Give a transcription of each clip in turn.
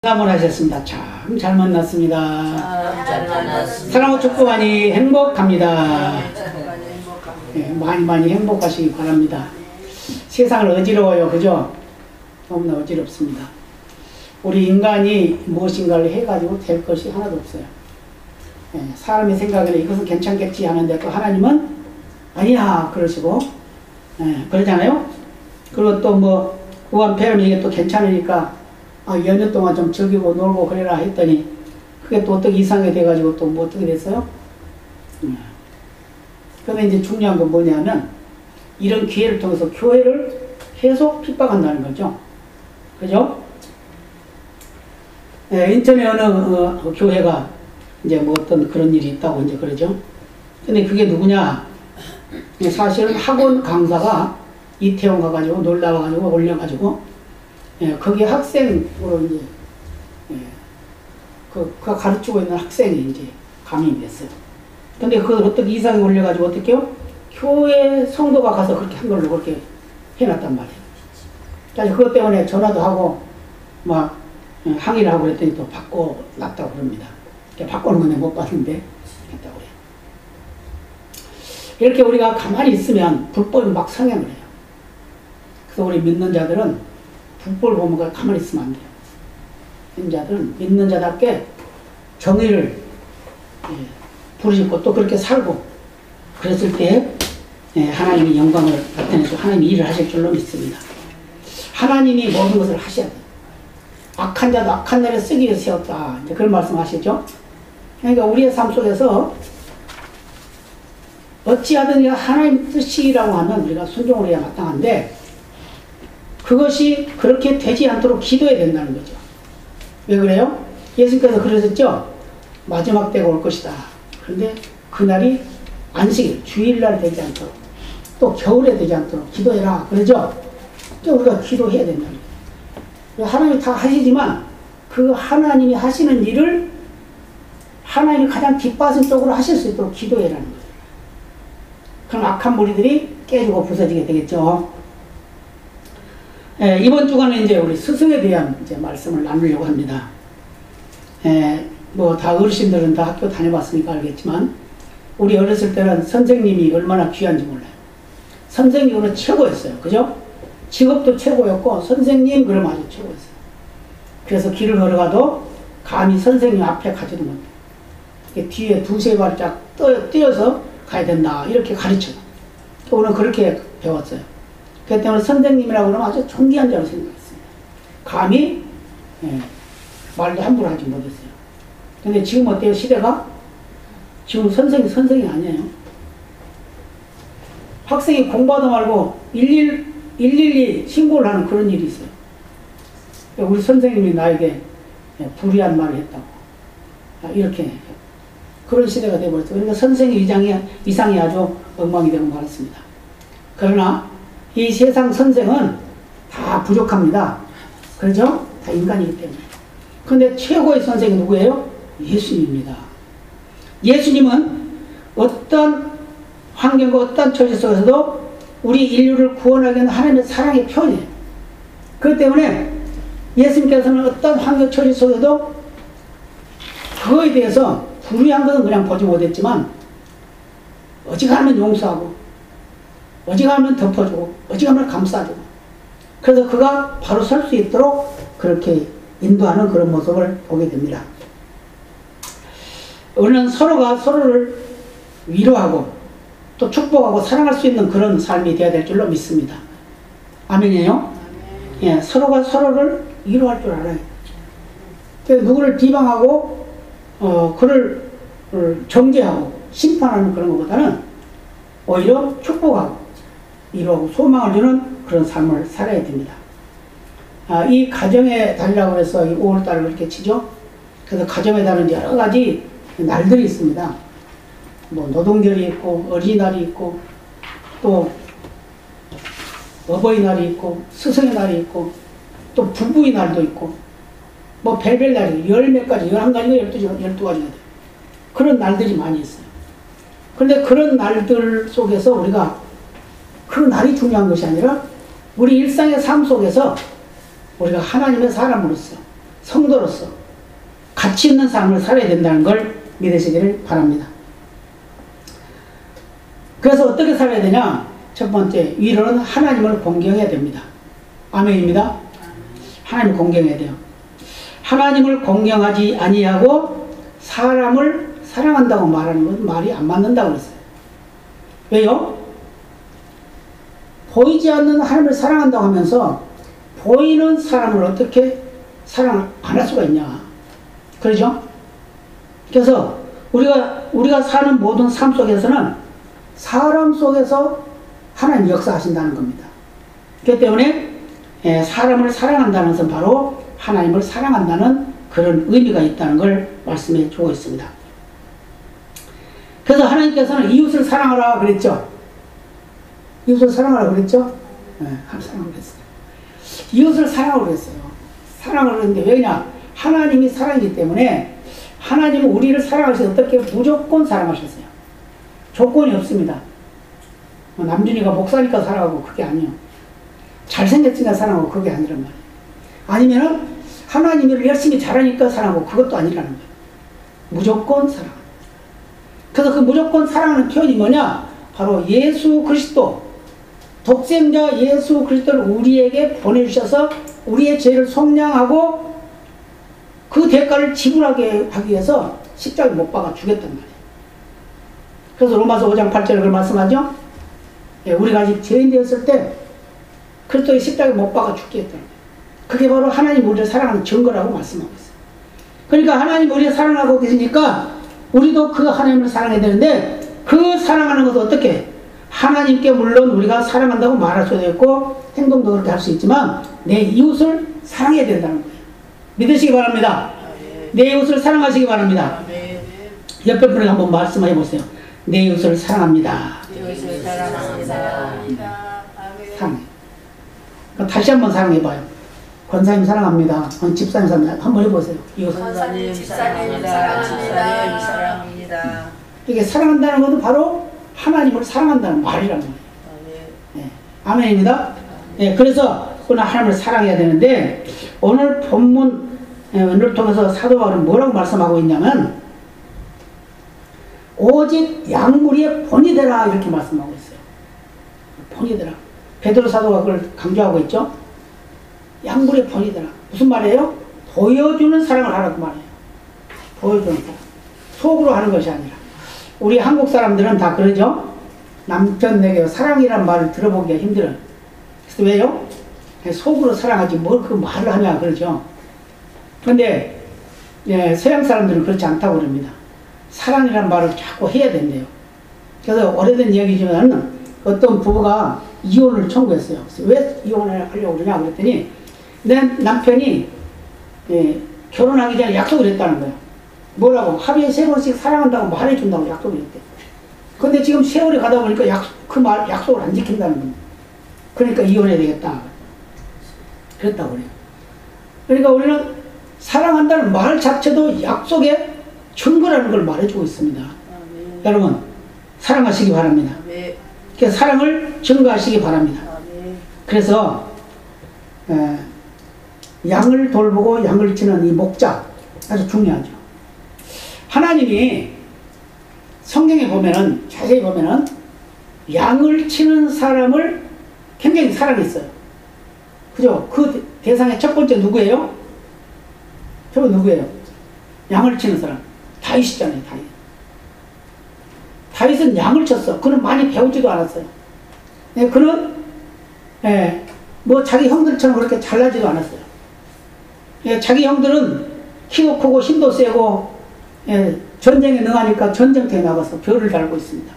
상담을 하셨습니다. 참 잘 만났습니다. 잘 만났습니다. 사랑하고 축복하니 행복합니다. 네, 많이 행복하시기 바랍니다. 세상을 어지러워요. 그죠? 너무나 어지럽습니다. 우리 인간이 무엇인가를 해가지고 될 것이 하나도 없어요. 네, 사람의 생각에는 이것은 괜찮겠지 하는데 또 하나님은 아니야 그러시고 그러잖아요. 그리고 또 뭐 우한폐렴이 이게 또 괜찮으니까 연휴 동안 좀 즐기고 놀고 그래라 했더니 그게 또 어떻게 이상하게 돼가지고 또 뭐 어떻게 됐어요? 그런데 이제 중요한 건 뭐냐면 이런 기회를 통해서 교회를 계속 핍박한다는 거죠. 그죠? 인천에 어느 교회가 이제 뭐 어떤 그런 일이 있다고 이제 그러죠. 근데 그게 누구냐? 사실은 학원 강사가 이태원 가가지고 놀러와가지고 올려가지고 거기 학생으로 이제 그가 가르치고 있는 학생이 이제 감염이 됐어요. 근데 그걸 어떻게 이상하게 올려가지고 어떻게요? 교회 성도가 가서 그렇게 한 걸로 그렇게 해놨단 말이에요. 그래서 그것 때문에 전화도 하고 막 항의를 하고 그랬더니 또 바꿔놨다고 그럽니다. 바꾸는 건 못 봤는데 했다고 그래요. 이렇게 우리가 가만히 있으면 불법이 막 성행을 해요. 그래서 우리 믿는 자들은 불법을 보면 가만히 있으면 안 돼요. 믿는 자들은 믿는 자답게 정의를 부르짖고 또 그렇게 살고 그랬을 때 하나님이 영광을 나타내서 하나님이 일을 하실 줄로 믿습니다. 하나님이 모든 것을 하셔야 돼요. 악한 자도 악한 날에 쓰기 위해서 세웠다. 이제 그런 말씀 하시죠. 그러니까 우리의 삶 속에서 어찌하든 하나님 뜻이라고 하면 우리가 순종을 해야 마땅한데 그것이 그렇게 되지 않도록 기도해야 된다는 거죠. 왜 그래요? 예수님께서 그러셨죠? 마지막 때가 올 것이다. 그런데 그날이 안식일, 주일날 되지 않도록 또 겨울에 되지 않도록 기도해라. 그러죠? 우리가 기도해야 된다는 거예요. 하나님이 다 하시지만 그 하나님이 하시는 일을 하나님이 가장 기뻐하시는 쪽으로 하실 수 있도록 기도해라는 거예요. 그럼 악한 무리들이 깨지고 부서지게 되겠죠. 이번 주간에 이제 우리 스승에 대한 이제 말씀을 나누려고 합니다. 뭐 다 어르신들은 다 학교 다녀봤으니까 알겠지만 우리 어렸을 때는 선생님이 얼마나 귀한지 몰라요. 선생님은 최고였어요. 그죠? 직업도 최고였고 선생님 그러면 아주 최고였어요. 그래서 길을 걸어가도 감히 선생님 앞에 가지도 못해요. 뒤에 두세 발짝 뛰어서 가야 된다 이렇게 가르쳐요. 저는 그렇게 배웠어요. 그 때문에 선생님이라고 그러면 아주 존귀한 자로 생각했습니다. 감히 말도 함부로 하지 못했어요. 근데 지금 어때요? 시대가? 지금 선생이 아니에요. 학생이 공부하다 말고 112 신고를 하는 그런 일이 있어요. 우리 선생님이 나에게 불의한 말을 했다고. 이렇게 그런 시대가 되어버렸어요. 그러니까 선생의 위상이 아주 엉망이 되고 말았습니다. 그러나 이 세상 선생은 다 부족합니다. 그렇죠? 다 인간이기 때문에. 그런데 최고의 선생이 누구예요? 예수님입니다. 예수님은 어떤 환경과 어떤 처지 속에서도 우리 인류를 구원하기 위한 하나님의 사랑의 표현이에요. 그렇기 때문에 예수님께서는 어떤 환경 처지 속에서도 그거에 대해서 불의한 것은 그냥 보지 못했지만 어지간하면 용서하고 어지간하면 덮어주고 어지간하면 감싸주고 그래서 그가 바로 설 수 있도록 그렇게 인도하는 그런 모습을 보게 됩니다. 우리는 서로가 서로를 위로하고 또 축복하고 사랑할 수 있는 그런 삶이 되어야 될 줄로 믿습니다. 아멘이에요? 예, 서로가 서로를 위로할 줄 알아요. 누구를 비방하고 그를 정죄하고 심판하는 그런 것보다는 오히려 축복하고 위로하고 소망을 주는 그런 삶을 살아야 됩니다. 이 가정의 달이라고 해서 5월달을 이렇게 치죠. 그래서 가정의 달은 여러 가지 날들이 있습니다. 뭐 노동절이 있고 어린이날이 있고 또 어버이날이 있고 스승의 날이 있고 또 부부의 날도 있고 뭐 별별 날이 열 몇 가지 11가지가 12가지가 돼요. 그런 날들이 많이 있어요. 그런데 그런 날들 속에서 우리가 그 날이 중요한 것이 아니라 우리 일상의 삶 속에서 우리가 하나님의 사람으로서 성도로서 가치 있는 삶을 살아야 된다는 걸 믿으시기를 바랍니다. 그래서 어떻게 살아야 되냐? 첫 번째, 위로는 하나님을 공경해야 됩니다. 아멘입니다. 하나님을 공경해야 돼요. 하나님을 공경하지 아니하고 사람을 사랑한다고 말하는 건 말이 안 맞는다고 그랬어요. 왜요? 보이지 않는 하나님을 사랑한다고 하면서 보이는 사람을 어떻게 사랑을 안 할 수가 있냐. 그러죠? 그래서 우리가 사는 모든 삶 속에서는 사람 속에서 하나님 역사하신다는 겁니다. 그렇기 때문에 사람을 사랑한다는 것은 바로 하나님을 사랑한다는 그런 의미가 있다는 걸 말씀해 주고 있습니다. 그래서 하나님께서는 이웃을 사랑하라 그랬죠. 이웃을 사랑하라 그랬죠. 사랑을 했어요. 이웃을 사랑하라고 그랬어요. 사랑을 했는데 왜냐? 하나님이 사랑이기 때문에 하나님은 우리를 사랑하셔서 어떻게 무조건 사랑하셨어요. 조건이 없습니다. 남준이가 목사니까 사랑하고 그게 아니에요. 잘생겼으니까 사랑하고 그게 아니란 말이에요. 아니면은 하나님을 열심히 잘하니까 사랑하고 그것도 아니라는 거예요. 무조건 사랑. 그래서 그 무조건 사랑하는 표현이 뭐냐? 바로 예수 그리스도, 독생자 예수 그리스도를 우리에게 보내주셔서 우리의 죄를 속량하고 그 대가를 지불하게 하기 위해서 십자가에 못 박아 주겠단 말이에요. 그래서 로마서 5장 8절에 그걸 말씀하죠. 우리가 아직 죄인 되었을 때 그리스도의 십자가에 못 박아 죽겠다는 거예요. 그게 바로 하나님 우리를 사랑하는 증거라고 말씀하고 있어요. 그러니까 하나님 우리를 사랑하고 계시니까 우리도 그 하나님을 사랑해야 되는데 그 사랑하는 것은 어떻게? 하나님께 물론 우리가 사랑한다고 말할 수도 있고 행동도 그렇게 할 수 있지만 내 이웃을 사랑해야 된다는 거예요. 믿으시기 바랍니다. 내 이웃을 사랑하시기 바랍니다. 옆에 분에게 한번 말씀해 보세요. 내 이웃을 사랑합니다. 사랑해. 다시 한번 사랑해봐요. 권사님 사랑합니다. 집사님 사랑합니다. 한번 해보세요. 권사님 사랑합니다. 이게 사랑한다는 것은 바로 하나님을 사랑한다는 말이란 말이에요. 네. 아멘입니다. 네, 그래서 그는 하나님을 사랑해야 되는데 오늘 본문을 통해서 사도 바울은 뭐라고 말씀하고 있냐면 오직 양무리의 본이 되라 이렇게 말씀하고 있어요. 본이 되라. 베드로 사도가 그걸 강조하고 있죠. 양무리의 본이 되라. 무슨 말이에요? 보여주는 사랑을 하라고 말해요. 보여주는 사랑. 속으로 하는 것이 아니라. 우리 한국 사람들은 다 그러죠. 남편에게 사랑이란 말을 들어보기가 힘들어요. 그래서 왜요? 속으로 사랑하지 뭘 그 말을 하냐 그러죠. 그런데 서양 사람들은 그렇지 않다고 그럽니다. 사랑이란 말을 자꾸 해야 된대요. 그래서 오래된 이야기지만 어떤 부부가 이혼을 청구했어요. 그래서 왜 이혼을 하려고 그러냐 그랬더니 내 남편이 결혼하기 전에 약속을 했다는 거예요. 뭐라고? 하루에 3번씩 사랑한다고 말해준다고 약속을 했대. 근데 지금 세월이 가다 보니까 약속을 안 지킨다는 겁니다. 그러니까 이혼해야 되겠다. 그랬다고 그래요. 그러니까 우리는 사랑한다는 말 자체도 약속의 증거라는 걸 말해주고 있습니다. 여러분, 사랑하시기 바랍니다. 그래서 사랑을 증거하시기 바랍니다. 그래서 양을 돌보고 양을 치는 이 목자 아주 중요하죠. 하나님이 성경에 보면은 자세히 보면은 양을 치는 사람을 굉장히 사랑했어요. 그죠? 그 대상의 첫 번째 누구예요? 저거 누구예요? 양을 치는 사람. 다윗이잖아요, 다윗. 다윗은 양을 쳤어. 그는 많이 배우지도 않았어요. 그는 뭐 자기 형들처럼 그렇게 잘나지도 않았어요. 자기 형들은 키도 크고 힘도 세고 전쟁에 능하니까 전쟁터에 나가서 별을 달고 있습니다.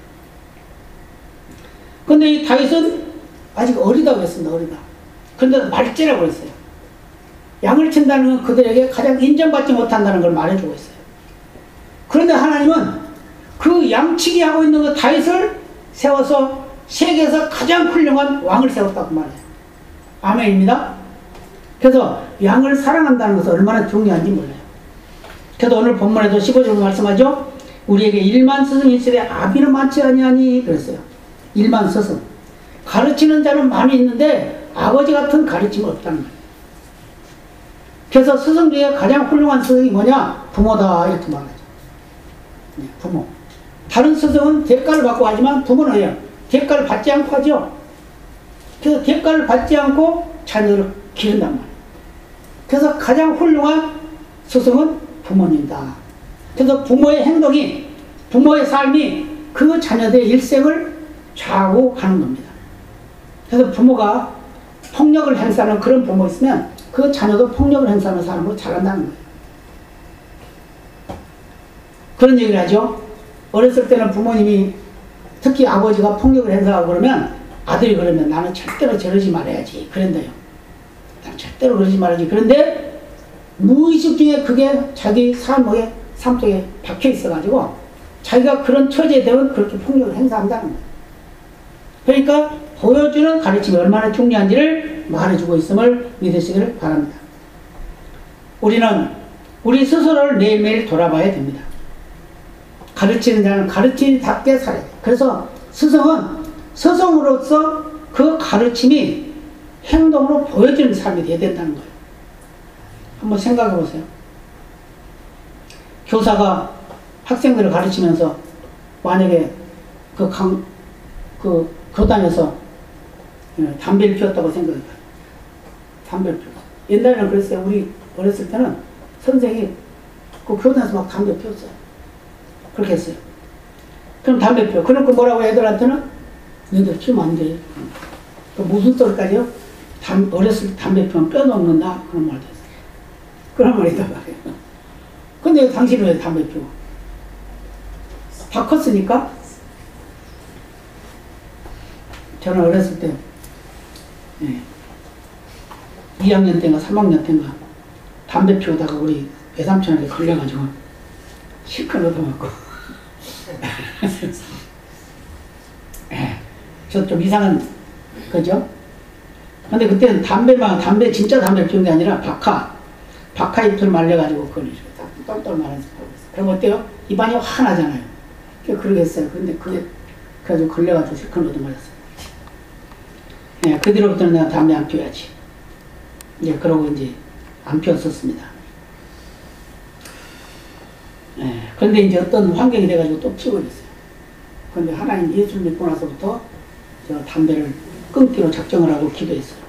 근데 이 다윗은 아직 어리다고 했습니다. 어리다. 그런데 말제라고 했어요. 양을 친다는 건 그들에게 가장 인정받지 못한다는 걸 말해주고 있어요. 그런데 하나님은 그 양치기 하고 있는 그 다윗을 세워서 세계에서 가장 훌륭한 왕을 세웠다고 말해요. 아멘입니다. 그래서 양을 사랑한다는 것은 얼마나 중요한지 몰라요. 그래서 오늘 본문에도 15절 말씀하죠. 우리에게 1만 스승이 있으되 아비는 많지 아니하니 그랬어요. 1만 스승. 가르치는 자는 많이 있는데 아버지 같은 가르침은 없다는 거예요. 그래서 스승 중에 가장 훌륭한 스승이 뭐냐? 부모다 이렇게 말하죠. 네, 부모. 다른 스승은 대가를 받고 하지만 부모는 해요. 대가를 받지 않고 하죠. 그래서 대가를 받지 않고 자녀를 기른단 말이에요. 그래서 가장 훌륭한 스승은 부모님이다. 그래서 부모의 행동이, 부모의 삶이 그 자녀들의 일생을 좌우하는 겁니다. 그래서 부모가 폭력을 행사하는 그런 부모 있으면 그 자녀도 폭력을 행사하는 사람으로 자란다는 거예요. 그런 얘기를 하죠. 어렸을 때는 부모님이, 특히 아버지가 폭력을 행사하고 그러면 아들이 그러면 나는 절대로 저러지 말아야지 그런데요. 나는 절대로 그러지 말아야지. 그런데 무의식 중에 그게 자기 삶 속에 박혀 있어가지고 자기가 그런 처지에 되면 그렇게 폭력을 행사한다는 거예요. 그러니까 보여주는 가르침이 얼마나 중요한지를 말해주고 있음을 믿으시기를 바랍니다. 우리는 우리 스스로를 매일매일 돌아봐야 됩니다. 가르치는 자는 가르치답게 살아야 돼요. 그래서 스승은 스승으로서 그 가르침이 행동으로 보여지는 삶이 되어야 된다는 거예요. 한번 생각해 보세요. 교사가 학생들을 가르치면서 만약에 그 교단에서 담배를 피웠다고 생각해봐요. 담배를 피웠어. 옛날에는 그랬어요. 우리 어렸을 때는 선생이 그 교단에서 막 담배 피웠어요. 그렇게 했어요. 그럼 담배 피워. 그러니까 뭐라고 애들한테는 너희들 피우면 안 돼. 무슨 소리까지요? 어렸을 때 담배 피우면 뼈 녹는다. 그런 말도 했어요. 그런 말이 있단 말이에요. 근데 당신은 왜 담배 피워? 다 컸으니까? 저는 어렸을 때 2학년 때인가 3학년 때인가 담배 피우다가 우리 외삼촌한테 걸려가지고 실컷 얻어맞고 저 좀 이상한 거죠? 근데 그때는 진짜 담배 피운 게 아니라 박하 잎을 말려가지고 그걸 똘똘 말아서 그럼 어때요? 입안이 환하잖아요. 그러게 했어요. 근데 그게 그래가지고 걸려가지고 실컷 얻어맞았어요. 그 뒤로부터는 내가 담배 안 피워야지. 그러고 이제 안 피웠었습니다. 그런데 이제 어떤 환경이 돼가지고 또 피우고 있어요. 그런데 하나님 예수를 믿고 나서부터 저 담배를 끊기로 작정을 하고 기도했어요.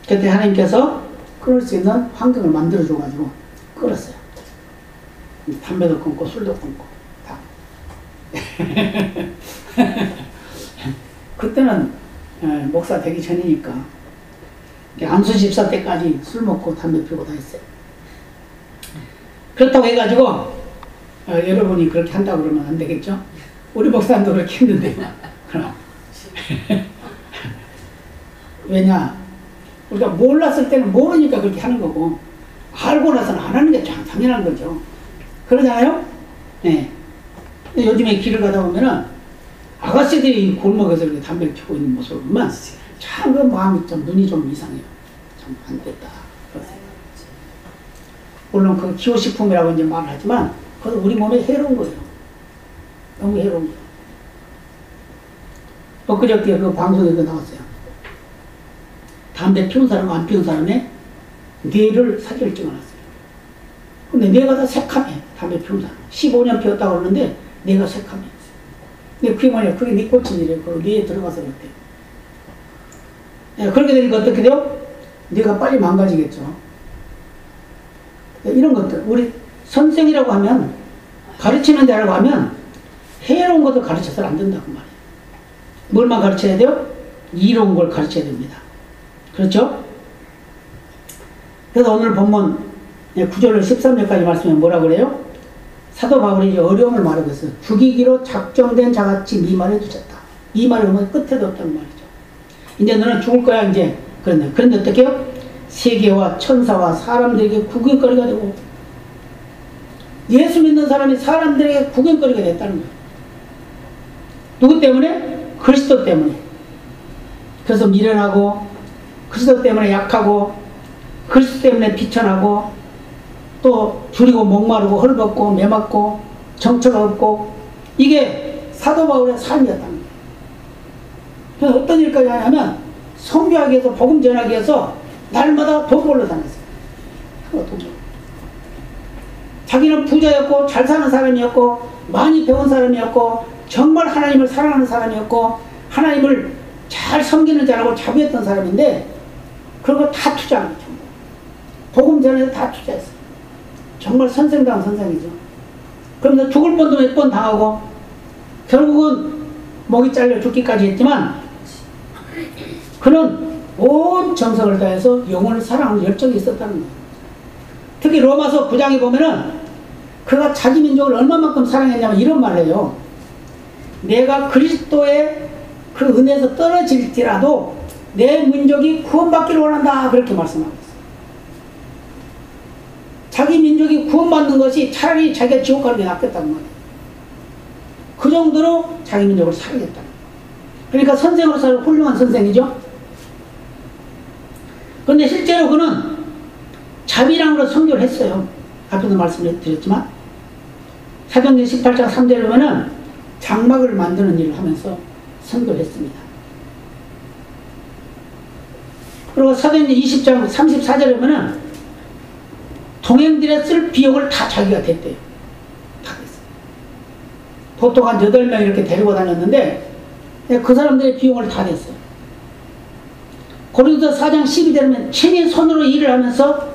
그때 하나님께서 끊을 수 있는 환경을 만들어줘가지고 끊었어요. 담배도 끊고 술도 끊고 다. 그때는 목사 되기 전이니까 안수 집사 때까지 술 먹고 담배 피우고 다 했어요. 그렇다고 해가지고 여러분이 그렇게 한다고 그러면 안 되겠죠? 우리 목사님도 그렇게 했는데 그럼 왜냐? 우리가 몰랐을 때는 모르니까 그렇게 하는 거고 알고 나서는 안 하는 게 당연한 거죠. 그러잖아요? 네. 근데 요즘에 길을 가다 보면은 아가씨들이 골목에서 이렇게 담배를 피우고 있는 모습을 보면 참 그 마음이 좀 눈이 좀 이상해요. 참 안 됐다. 물론 그 기호식품이라고 이제 말을 하지만 그건 우리 몸에 해로운 거예요. 너무 해로운 거예요. 엊그저께 그 방송에 나왔어요. 담배 피운 사람과 안 피운 사람의 뇌를 사진을 찍어놨어요. 근데 뇌가 다 새카매. 담배 피운 사람. 15년 피웠다고 그러는데 뇌가 새카매. 근데 그게 뭐냐? 그게 니코틴이래요. 그 뇌에 들어가서 그렇대요. 그렇게 되니까 어떻게 돼요? 뇌가 빨리 망가지겠죠. 이런 것들. 우리 선생이라고 하면, 가르치는 자라고 하면 해로운 것도 가르쳐서는 안 된다고 말이에요. 뭘만 가르쳐야 돼요? 이로운 걸 가르쳐야 됩니다. 그렇죠? 그래서 오늘 본문 9절 13절까지 말씀에 뭐라 그래요? 사도 바울이 어려움을 말하고 있어요. 죽이기로 작정된 자같이 네 말에 두셨다. 이 말이 오면 끝에도 없다는 말이죠. 이제 너는 죽을 거야 이제. 그런데 어떻게 해요? 세계와 천사와 사람들에게 구경거리가 되고 예수 믿는 사람이 사람들에게 구경거리가 됐다는 거예요. 누구 때문에? 그리스도 때문에. 그래서 미련하고 그리스도 때문에 약하고 그리스도 때문에 비천하고 또 줄이고 목마르고 헐벗고 매맞고 정처가 없고 이게 사도 바울의 삶이었다는 거예요. 그래서 어떤 일까지 하냐면 선교하기 위해서 복음 전하기 위해서 날마다 돈 벌러 다녔어요. 돈 벌고. 자기는 부자였고 잘 사는 사람이었고 많이 배운 사람이었고 정말 하나님을 사랑하는 사람이었고 하나님을 잘 섬기는 자라고 자부했던 사람인데 그런 거 다 투자한 거죠. 복음 전에서 다 투자했어. 정말 선생당 선생이죠. 그러면서 죽을 뻔도 몇 번 당하고 결국은 목이 잘려 죽기까지 했지만 그는 온 정성을 다해서 영혼을 사랑하는 열정이 있었다는 거예요. 특히 로마서 9장에 보면은 그가 자기 민족을 얼마만큼 사랑했냐면 이런 말을 해요. 내가 그리스도의 그 은혜에서 떨어질지라도 내 민족이 구원받기를 원한다. 그렇게 말씀하고 있어요. 자기 민족이 구원받는 것이 차라리 자기가 지옥 가는 게 낫겠다는 말이에요. 그 정도로 자기 민족을 사랑했다. 그러니까 선생으로서 훌륭한 선생이죠. 그런데 실제로 그는 자비랑으로 선교를 했어요. 앞에도 말씀드렸지만 사도행전 18장 3절에 보면 장막을 만드는 일을 하면서 선교를 했습니다. 그리고 사도행전 20장 34절에 보면 동행들의 쓸 비용을 다 자기가 댔대요. 다 됐어요. 보통 한 8명 이렇게 데리고 다녔는데 그 사람들의 비용을 다 냈어요. 고린도 4장 12절에 보면 친히 손으로 일을 하면서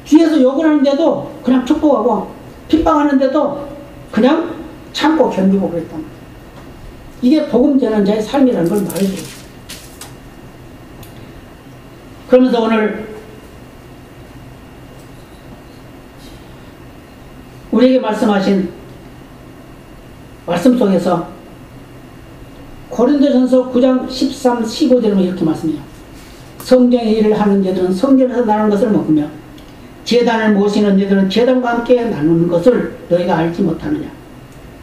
뒤에서 욕을 하는데도 그냥 축복하고 핍박하는데도 그냥 참고 견디고 그랬단 말이에요. 이게 복음 전하는 자의 삶이라는 걸 말해줘요. 그러면서 오늘 우리에게 말씀하신 말씀 속에서 고린도전서 9장 13, 15절에 이렇게 말씀해요. 성경의 일을 하는 자들은 성전에서 나누는 것을 먹으며 제단을 모시는 자들은 제단과 함께 나누는 것을 너희가 알지 못하느냐.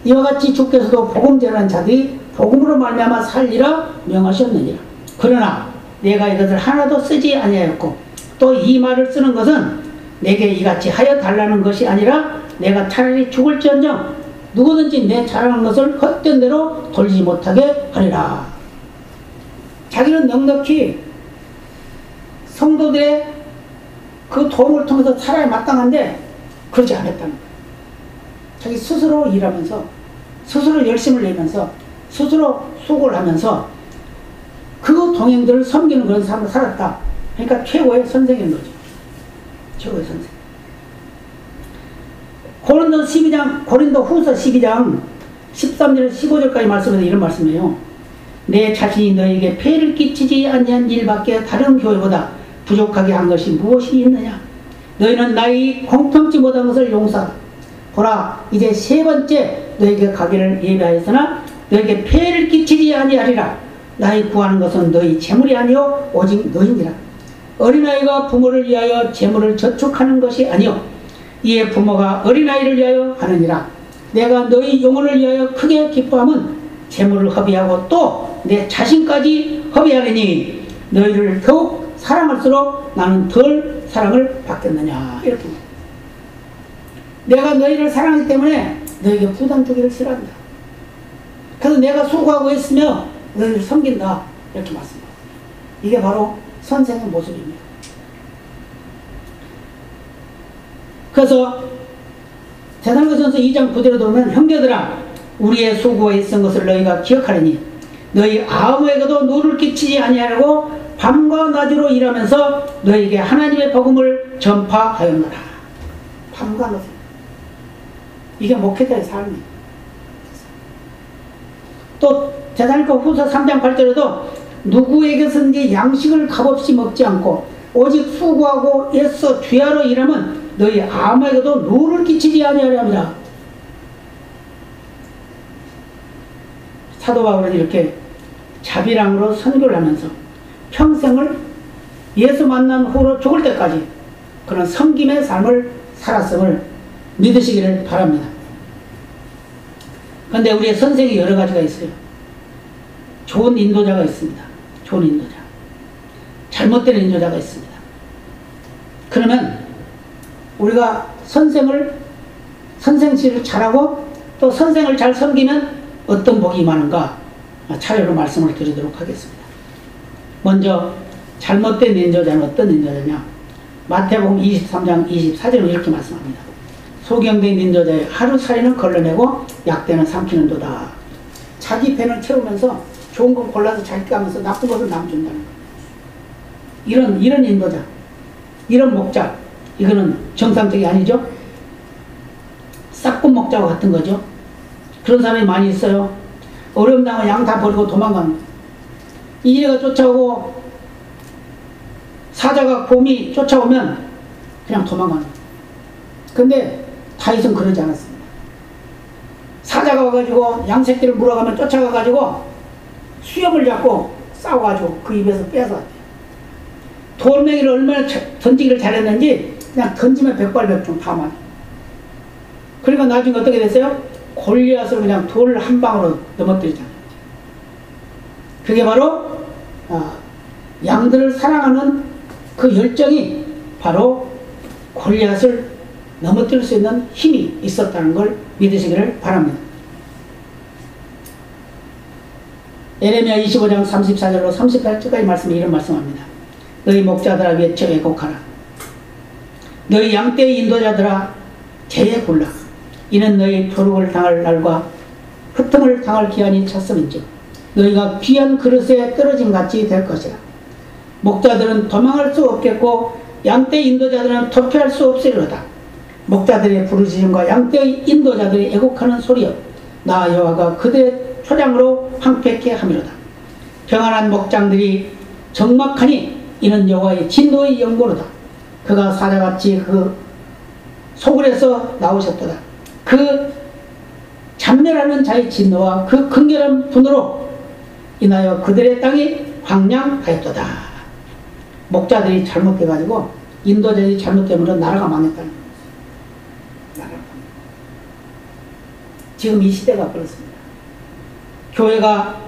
이와 같이 주께서도 복음 전하는 자들이 복음으로 말미암아 살리라 명하셨느니라. 그러나 내가 이것을 하나도 쓰지 아니하였고 또 이 말을 쓰는 것은 내게 이같이 하여 달라는 것이 아니라 내가 차라리 죽을지언정 누구든지 내 잘하는 것을 헛된 대로 돌리지 못하게 하리라. 자기는 넉넉히 성도들의 그 도움을 통해서 살아야 마땅한데 그러지 않았다는 거예요. 자기 스스로 일하면서 스스로 열심을 내면서 스스로 수고를 하면서 그 동행들을 섬기는 그런 삶을 살았다. 그러니까 최고의 선생인 거죠. 최고의 선생. 고린도 후서 12장 13절 15절까지 말씀에서 이런 말씀이에요. 내 자신이 너에게 폐를 끼치지 아니한 일밖에 다른 교회보다 부족하게 한 것이 무엇이 있느냐. 너희는 나의 공평치 못한 것을 용서하라. 보라 이제 세 번째 너에게 가기를 예배하였으나 너에게 폐를 끼치지 아니하리라. 나의 구하는 것은 너희 재물이 아니요 오직 너희니라. 어린아이가 부모를 위하여 재물을 저축하는 것이 아니요 이에 부모가 어린아이를 위하여 하느니라. 내가 너희 영혼을 위하여 크게 기뻐함은 재물을 허비하고 또 내 자신까지 허비하리니 너희를 더욱 사랑할수록 나는 덜 사랑을 받겠느냐. 이렇게 내가 너희를 사랑하기 때문에 너희에게 부담 주기를 싫어한다. 그래서 내가 수고하고 있으며 너희를 섬긴다. 이렇게 말씀합니다. 이게 바로 선생의 모습입니다. 그래서 데살로니가전서 2장 9절에 보면 형제들아 우리의 수고에 있은 것을 너희가 기억하려니 너희 아무에게도 누를 끼치지 아니하려고 밤과 낮으로 일하면서 너희에게 하나님의 복음을 전파하였노라. 밤과 낮. 이게 목회자의 삶이에요. 또 데살로니가 후서 3장 8절에도 누구에게선지 양식을 값없이 먹지 않고 오직 수고하고 애써 주야로 일하면 너희 아무에게도 누를 끼치지 아니하리라. 사도 바울은 이렇게 자비랑으로 선교를 하면서 평생을 예수 만난 후로 죽을 때까지 그런 섬김의 삶을 살았음을 믿으시기를 바랍니다. 그런데 우리의 선생이 여러 가지가 있어요. 좋은 인도자가 있습니다. 좋은 인도자. 잘못된 인도자가 있습니다. 그러면 우리가 선생실을 잘하고 또 선생을 잘 섬기면 어떤 복이 임하는가 차례로 말씀을 드리도록 하겠습니다. 먼저 잘못된 인도자는 어떤 인도자냐. 마태복음 23장 24절은 이렇게 말씀합니다. 소경된 인도자의 하루살이는 걸러내고 약대는 삼키는도다. 자기 배는 채우면서 좋은 걸 골라서 자기가 하면서 나쁜 것을 남준다는 거예요. 이런 인도자, 이런 목자, 이거는 정상적이 아니죠? 싹꾼 목자와 같은 거죠. 그런 사람이 많이 있어요. 어려움 당하면 양 다 버리고 도망가는 거예요. 이리가 쫓아오고 사자가 곰이 쫓아오면 그냥 도망가는 거예요. 근데 다윗은 그러지 않았습니다. 사자가 와가지고 양새끼를 물어가면 쫓아가가지고 수염을 잡고 싸워가지고 그 입에서 뺏어왔대요. 돌멩이를 얼마나 던지기를 잘했는지 그냥 던지면 백발백중 다 맞아요. 그러니까 나중에 어떻게 됐어요? 골리앗을 그냥 돌 한 방으로 넘어뜨리잖아요. 그게 바로 양들을 사랑하는 그 열정이 바로 골리앗을 넘어뜨릴 수 있는 힘이 있었다는 걸 믿으시기를 바랍니다. 예레미야 25장 34절로 38절까지 말씀에 이런 말씀합니다. 너희 목자들아 외쳐 애곡하라. 너희 양떼의 인도자들아 재에 굴라. 이는 너희 표룩을 당할 날과 흩음을 당할 기한이 찼음인즉 너희가 귀한 그릇에 떨어짐 같이 될 것이라. 목자들은 도망할 수 없겠고 양떼 인도자들은 도피할 수 없으리로다. 목자들의 부르짖음과 양떼의 인도자들이 애곡하는 소리여 나 여호와가 그들의 초장으로 황폐케 함이로다. 평안한 목장들이 적막하니 이는 여호와의 진노의 영고로다. 그가 사자같이 그 소굴에서 나오셨도다. 그 잔멸하는 자의 진노와 그 극렬한 분으로 인하여 그들의 땅이 황량하였도다. 목자들이 잘못돼가지고 인도자들이 잘못되므로 나라가 망했다는 거예요. 나라가 지금 이 시대가 그렇습니다. 교회가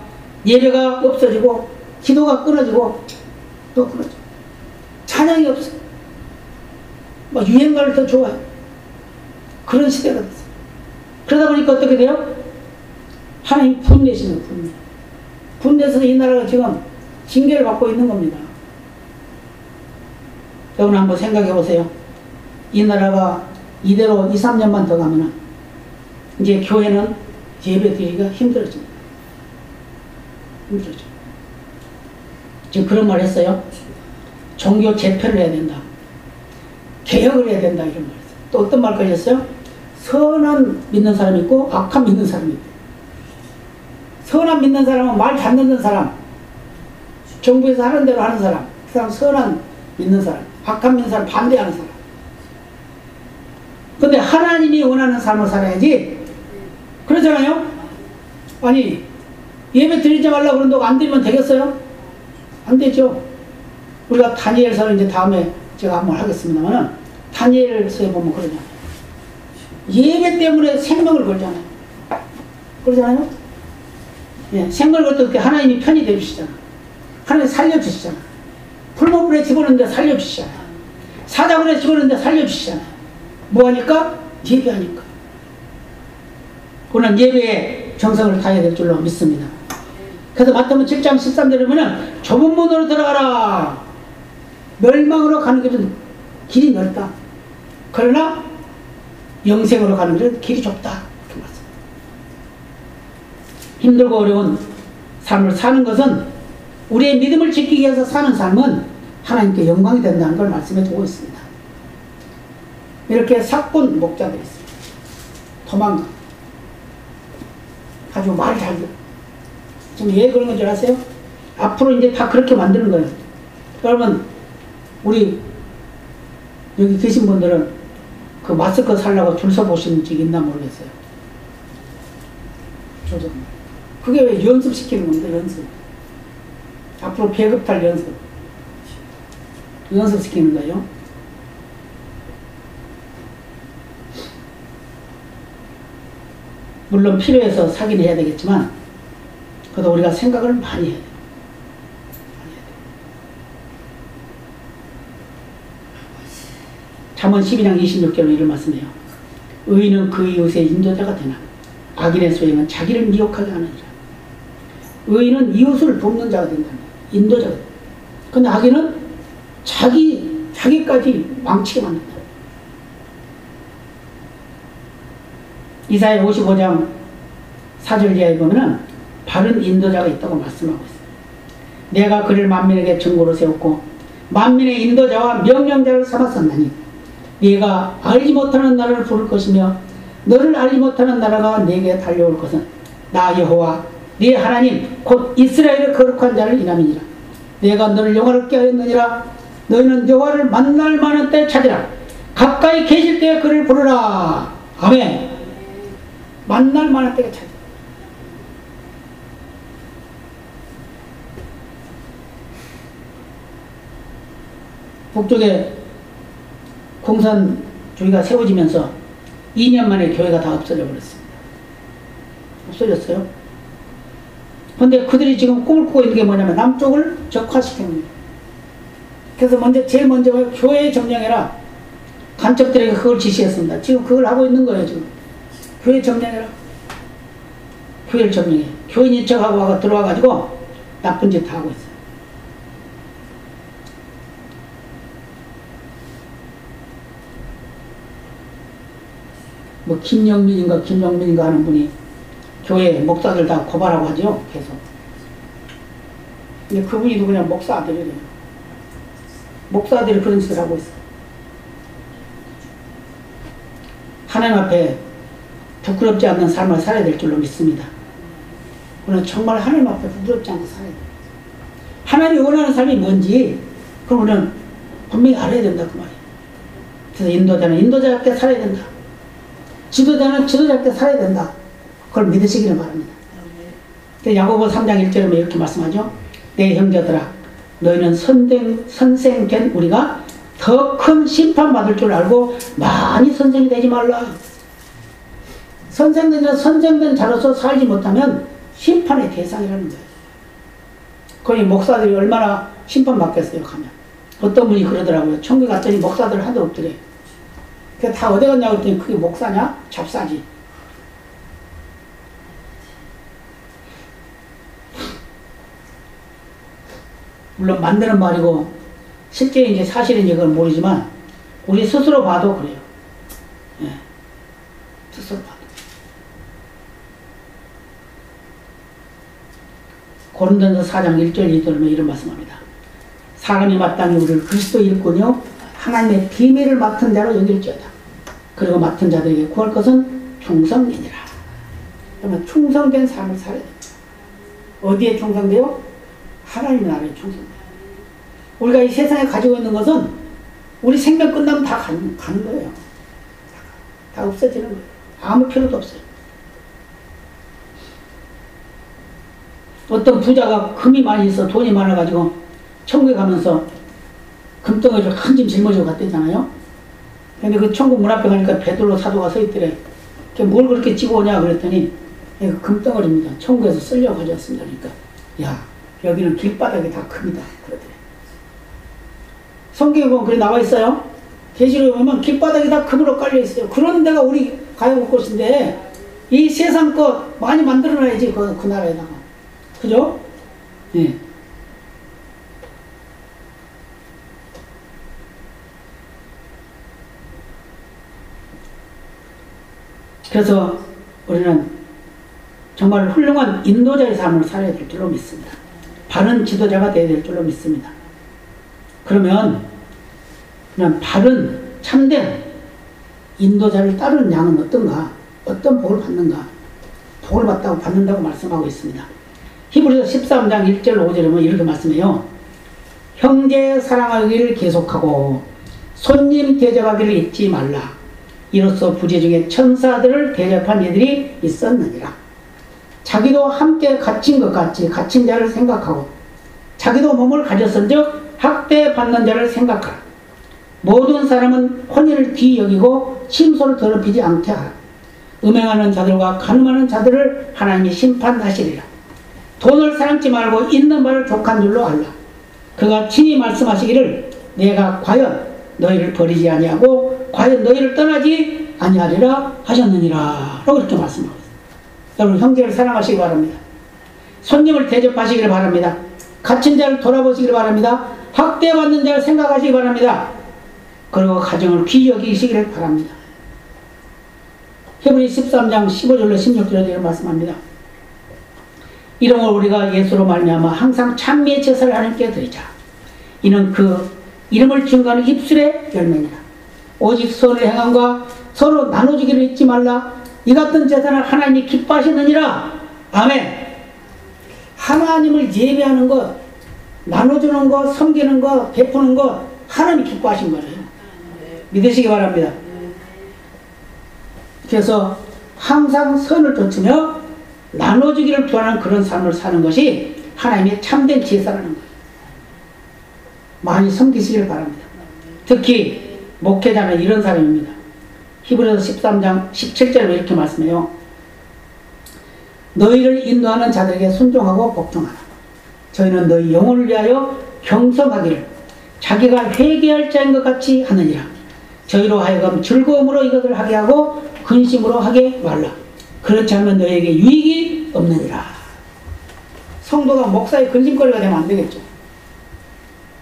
예배가 없어지고 기도가 끊어지고 또 끊어지고 찬양이 없어요. 뭐 유행가를 더 좋아해요. 그런 시대가 됐어요. 그러다 보니까 어떻게 돼요? 하나님 분내시는 분내. 분내서 이 나라가 지금 징계를 받고 있는 겁니다. 여러분 한번 생각해 보세요. 이 나라가 이대로 2, 3년만 더 가면은 이제 교회는 예배 드리기가 힘들어집니다. 힘들어져. 지금 그런 말 했어요. 종교 재편을 해야 된다. 개혁을 해야 된다. 이런 말 했어요. 또 어떤 말까지 했어요? 선한 믿는 사람이 있고 악한 믿는 사람이 있고, 선한 믿는 사람은 말 잘 듣는 사람, 정부에서 하는 대로 하는 사람, 그 사람 선한 믿는 사람, 악한 믿는 사람 반대하는 사람. 근데 하나님이 원하는 삶을 살아야지. 그러잖아요. 아니 예배 드리지 말라고 그런다고 안 드리면 되겠어요? 안 되죠. 우리가 다니엘서를 이제 다음에 제가 한번 하겠습니다만 다니엘서에 보면 그러잖아요. 예배 때문에 생명을 걸잖아요. 그러잖아요. 예, 생명을 걸 때 하나님이 편히 되주시잖아. 하나님 살려주시잖아. 풀무불에 집어넣는데 살려주시잖아요. 사자굴에 집어넣는데 살려주시잖아요. 뭐하니까? 예배하니까. 그는 예배에 정성을 다해야 될 줄로 믿습니다. 그래서 마태복음 7장 13절에 보면 좁은 문으로 들어가라. 멸망으로 가는 길이 넓다. 그러나 영생으로 가는 길은 길이 좁다. 이렇게 말씀합니다. 힘들고 어려운 삶을 사는 것은 우리의 믿음을 지키기 위해서 사는 삶은 하나님께 영광이 된다는 걸 말씀해 두고 있습니다. 이렇게 삭군 목자들이 있습니다. 도망가. 아주 말 잘 듣고. 지금 왜 그런 건 줄 아세요? 앞으로 이제 다 그렇게 만드는 거예요. 그러면 우리 여기 계신 분들은 그 마스크 살려고 줄 서 보신 적 있나 모르겠어요. 그게 왜 연습시키는 건데, 연습. 앞으로 배급할 연습. 연습시키는 거예요. 물론 필요해서 사긴 해야 되겠지만 그래도 우리가 생각을 많이 해야 돼요. 잠언 12장 26절로 이런 말씀해요. 의인은 그 이웃의 인도자가 되나 악인의 소행은 자기를 미혹하게 하느니라. 의인은 이웃을 돕는 자가 된다. 인도자가 된다. 근데 악인은 자기 자기까지 망치게 만든다. 이사야 55장 4절 이하에 보면은 바른 인도자가 있다고 말씀하고 있어요. 내가 그를 만민에게 증거로 세웠고 만민의 인도자와 명령자를 삼았었나니 네가 알지 못하는 나라를 부를 것이며 너를 알지 못하는 나라가 네게 달려올 것은 나 여호와 네 하나님 곧 이스라엘의 거룩한 자를 인함이니라. 내가 너를 영화롭게 하였느니라. 너희는 여호와를 만날 만한 때 찾으라. 가까이 계실 때 그를 부르라. 아멘. 만날 만한 때가 찾으라. 북쪽에 공산주의가 세워지면서 2년 만에 교회가 다 없어져 버렸습니다. 없어졌어요. 그런데 그들이 지금 꿈을 꾸고 있는 게 뭐냐면 남쪽을 적화시키는 거예요. 그래서 제일 먼저 교회 점령해라. 간첩들에게 그걸 지시했습니다. 지금 그걸 하고 있는 거예요. 지금 교회 점령해라. 교회를 점령해. 교인인 척하고 들어와가지고 나쁜 짓 다 하고 있어요. 뭐 김영민인가 하는 분이 교회 목사들 다 고발하고 하죠. 계속. 근데 그분이 누구냐? 목사 아들이래요. 목사들이 그런 짓을 하고 있어요. 하나님 앞에 부끄럽지 않는 삶을 살아야 될 줄로 믿습니다. 우리는 정말 하나님 앞에 부끄럽지 않고 살아야 돼요. 하나님이 원하는 삶이 뭔지 그럼 우리는 분명히 알아야 된다 그 말이에요. 그래서 인도자는 인도자답게 살아야 된다. 지도자는 지도자답게 살아야 된다. 그걸 믿으시기를 바랍니다. 야고보 3장 1절에 이렇게 말씀하죠. 내 형제들아 너희는 선생된 우리가 더 큰 심판받을 줄 알고 많이 선생이 되지 말라. 선생된 자로서 살지 못하면 심판의 대상이라는 거예요. 그러니 목사들이 얼마나 심판받겠어요 가면. 어떤 분이 그러더라고요. 천국 갔더니 목사들 하도 없더래. 그래서 다 어디 갔냐고 했더니 그게 목사냐? 잡사지. 물론 만드는 말이고 실제 이제 사실인지 그건 모르지만 우리 스스로 봐도 그래요. 예. 스스로 봐도. 고린도전서 4장 1절 2절에 이런 말씀합니다. 사람이 마땅히 우리를 그리스도 일꾼이요 하나님의 비밀을 맡은 자로 여길지어다. 그리고 맡은 자들에게 구할 것은 충성이니라. 그러면 충성된 삶을 살아야 됩니다. 어디에 충성돼요? 하나님 나라에 충성돼요. 우리가 이 세상에 가지고 있는 것은 우리 생명 끝나면 다 가는 거예요. 다 없어지는 거예요. 아무 필요도 없어요. 어떤 부자가 금이 많이 있어 돈이 많아가지고 천국에 가면서 금덩어리를 큰 짐 짊어지고 갔대잖아요. 근데 그 천국 문 앞에 가니까 베드로 사도가 서 있더래. 뭘 그렇게 찌고 오냐 그랬더니 그 금덩어리입니다. 천국에서 쓸려고 가져왔습니다. 그러니까 야 여기는 길바닥이 다 금이다 그러더래. 성경에 보면 그래 나와 있어요. 계시록에 보면 길바닥이 다 금으로 깔려 있어요. 그런 데가 우리 가야 올 곳인데 이 세상 것 많이 만들어놔야지 그 나라에다가. 그죠? 예. 그래서 우리는 정말 훌륭한 인도자의 삶을 살아야 될 줄로 믿습니다. 바른 지도자가 되어야 될 줄로 믿습니다. 그러면 그냥 바른 참된 인도자를 따르는 양은 어떤가? 어떤 복을 받는가? 복을 받는다고 말씀하고 있습니다. 히브리서 13장 1절 5절에 보면 이렇게 말씀해요. 형제 사랑하기를 계속하고 손님 대접하기를 잊지 말라. 이로써 부재 중에 천사들을 대접한 이들이 있었느니라. 자기도 함께 갇힌 것 같이 갇힌 자를 생각하고 자기도 몸을 가졌은즉 학대받는 자를 생각하라. 모든 사람은 혼인을 귀히 여기고 침소를 더럽히지 않게 하라. 음행하는 자들과 간음하는 자들을 하나님이 심판하시리라. 돈을 사랑지 말고 있는 바를 족한 줄로 알라. 그가 친히 말씀하시기를 내가 과연 너희를 버리지 아니하고 과연 너희를 떠나지 아니하리라 하셨느니라 라고 이렇게 말씀하고 있습니다. 여러분 형제를 사랑하시기 바랍니다. 손님을 대접하시기를 바랍니다. 갇힌 자를 돌아보시기를 바랍니다. 학대받는 자를 생각하시기 바랍니다. 그리고 가정을 귀히 여기시기를 바랍니다. 히브리 13장 15절로 16절에 이런 말씀합니다. 이름을 우리가 예수로 말미암아 항상 찬미의 제사를 하나님께 드리자. 이는 그 이름을 증거하는 입술의 열매니라. 오직 선을 행함과 서로 나눠주기를 잊지 말라. 이 같은 제사는 하나님이 기뻐하시느니라. 아멘. 하나님을 예배하는 것, 나눠주는 것, 섬기는 것, 베푸는 것, 하나님이 기뻐하신 거예요. 믿으시기 바랍니다. 그래서 항상 선을 쫓으며 나눠주기를 구하는 그런 삶을 사는 것이 하나님의 참된 제사라는 거예요. 많이 섬기시길 바랍니다. 특히 목회자는 이런 사람입니다. 히브리서 13장 17절에 이렇게 말씀해요. 너희를 인도하는 자들에게 순종하고 복종하라. 저희는 너희 영혼을 위하여 경성하기를 자기가 회개할 자인 것 같이 하느니라. 저희로 하여금 즐거움으로 이것을 하게 하고 근심으로 하게 말라. 그렇지 않으면 너희에게 유익이 없느니라. 성도가 목사의 근심거리가 되면 안 되겠죠.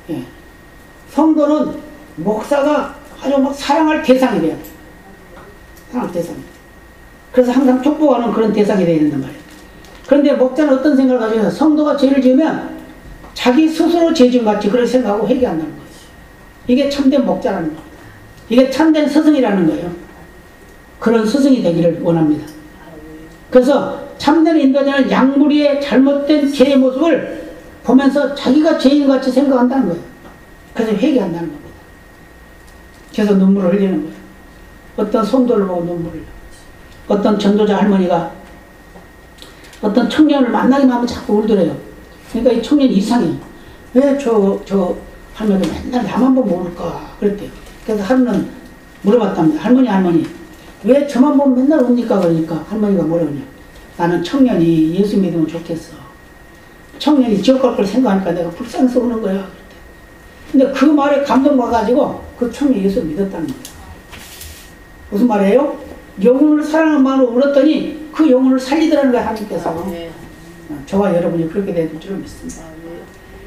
예. 성도는 목사가 아주 막 사랑할 대상이 돼야 돼. 사랑할 대상이. 그래서 항상 축복하는 그런 대상이 되어야 된단 말이에요. 그런데 목자는 어떤 생각을 가지고 있어요? 성도가 죄를 지으면 자기 스스로 죄 지은 같이 그렇게 생각하고 회개한다는 거예요. 이게 참된 목자라는 거예요. 이게 참된 스승이라는 거예요. 그런 스승이 되기를 원합니다. 그래서 참된 인도자는 양무리의 잘못된 죄의 모습을 보면서 자기가 죄인 같이 생각한다는 거예요. 그래서 회개한다는 겁니다. 그래서 눈물을 흘리는 거예요. 어떤 성도를 보고 눈물을 흘려요. 어떤 전도자 할머니가 어떤 청년을 만나기만 하면 자꾸 울더래요. 그러니까 이 청년이 이상해요. 왜 저 할머니가 맨날 나만 보면 울까? 그랬대요. 그래서 하루는 물어봤답니다. 할머니 왜 저만 보면 맨날 웁니까? 그러니까 할머니가 뭐라 그러냐. 나는 청년이 예수 믿으면 좋겠어. 청년이 지옥 갈 걸 생각하니까 내가 불쌍해서 우는 거야. 그랬대. 근데 그 말에 감동받아가지고 그 청년이 예수 믿었다는 거야. 무슨 말이에요? 영혼을 사랑하는 마음으로 울었더니 그 영혼을 살리더라는 거야, 하나님께서. 저와 여러분이 그렇게 될 줄을 믿습니다.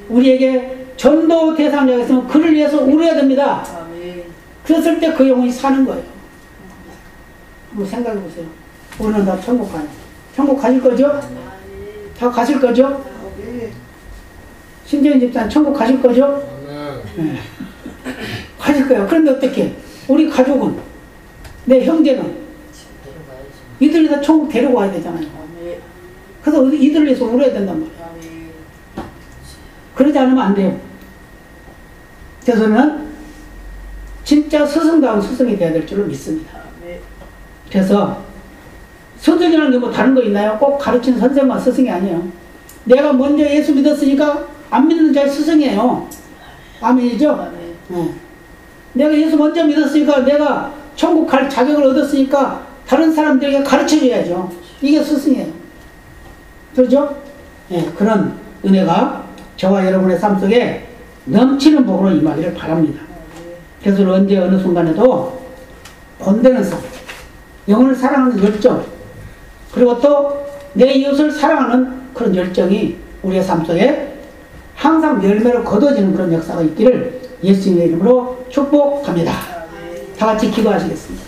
우리에게 전도 대상자가 있으면 그를 위해서 울어야 됩니다. 그랬을 때 그 영혼이 사는 거예요. 한번 생각해 보세요. 오늘 다 천국 가요. 천국 가실 거죠? 다 가실 거죠? 신재인 집사님 천국 가실 거죠? 네. 가실 거예요. 그런데 어떻게? 우리 가족은, 내 형제는 이들이 다 천국 데리고 와야 되잖아요. 그래서 이들을 위해서 울어야 된단 말이에요. 그러지 않으면 안 돼요. 그래서는 진짜 스승다운 스승이 되어야 될 줄을 믿습니다. 그래서 스승이라는 게 뭐 다른 거 있나요? 꼭 가르치는 선생만 스승이 아니에요. 내가 먼저 예수 믿었으니까 안 믿는 자의 스승이에요. 아멘이죠? 네. 내가 예수 먼저 믿었으니까 내가 천국 갈 자격을 얻었으니까 다른 사람들에게 가르쳐줘야죠. 이게 스승이에요. 그렇죠? 네, 그런 은혜가 저와 여러분의 삶 속에 넘치는 복으로 임하기를 바랍니다. 그래서 언제 어느 순간에도 본되는 삶, 영혼을 사랑하는 열정, 그리고 또 내 이웃을 사랑하는 그런 열정이 우리의 삶 속에 항상 열매를 거둬지는 그런 역사가 있기를 예수님의 이름으로 축복합니다. 다 같이 기도하시겠습니다.